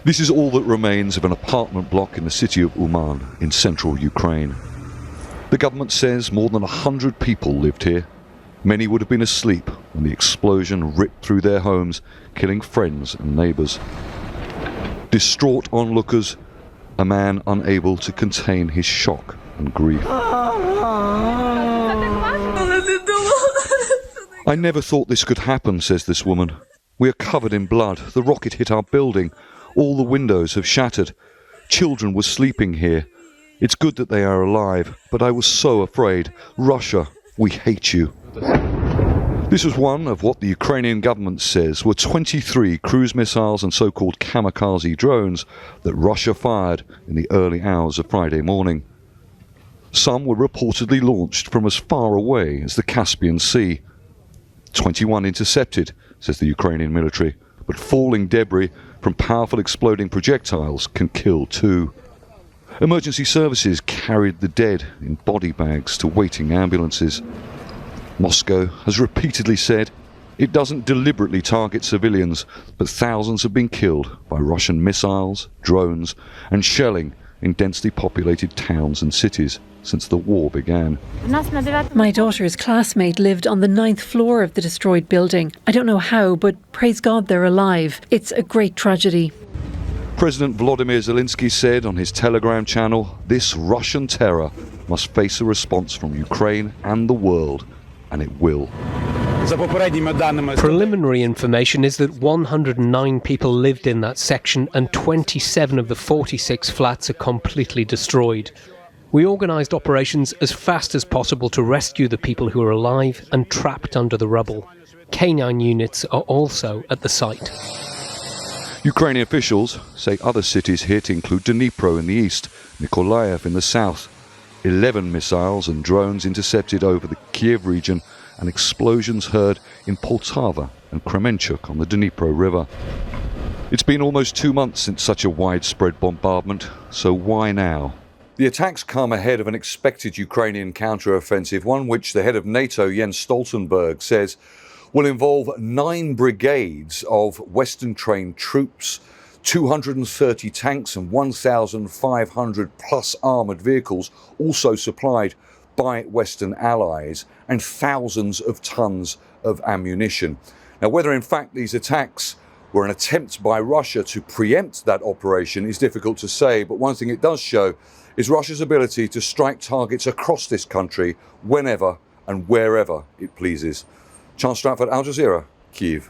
This is all that remains of an apartment block in the city of Uman in central Ukraine. The government says more than 100 people lived here. Many would have been asleep when the explosion ripped through their homes, killing friends and neighbours. Distraught onlookers, a man unable to contain his shock and grief. I never thought this could happen, says this woman. We are covered in blood. The rocket hit our building. All the windows have shattered. Children were sleeping here. It's good that they are alive, but I was so afraid. Russia, we hate you. This was one of what the Ukrainian government says were 23 cruise missiles and so-called kamikaze drones that Russia fired in the early hours of Friday morning. Some were reportedly launched from as far away as the Caspian Sea. 21 intercepted, says the Ukrainian military, but falling debris from powerful exploding projectiles can kill too. Emergency services carried the dead in body bags to waiting ambulances. Moscow has repeatedly said it doesn't deliberately target civilians, but thousands have been killed by Russian missiles, drones, and shelling in densely populated towns and cities since the war began. My daughter's classmate lived on the 9th floor of the destroyed building. I don't know how, but praise God they're alive. It's a great tragedy. President Volodymyr Zelensky said on his Telegram channel, this Russian terror must face a response from Ukraine and the world, and it will. Preliminary information is that 109 people lived in that section and 27 of the 46 flats are completely destroyed. We organised operations as fast as possible to rescue the people who are alive and trapped under the rubble. K9 units are also at the site. Ukrainian officials say other cities hit include Dnipro in the east, Mykolaiv in the south. 11 missiles and drones intercepted over the Kyiv region and explosions heard in Poltava and Kremenchuk on the Dnipro River. It's been almost 2 months since such a widespread bombardment, so why now? The attacks come ahead of an expected Ukrainian counter-offensive, one which the head of NATO, Jens Stoltenberg, says will involve 9 brigades of Western-trained troops, 230 tanks and 1,500 plus armoured vehicles, also supplied by Western allies, and thousands of tons of ammunition. Now, whether in fact these attacks were an attempt by Russia to preempt that operation is difficult to say, but one thing it does show is Russia's ability to strike targets across this country whenever and wherever it pleases. Stratford, Al Jazeera, Kyiv.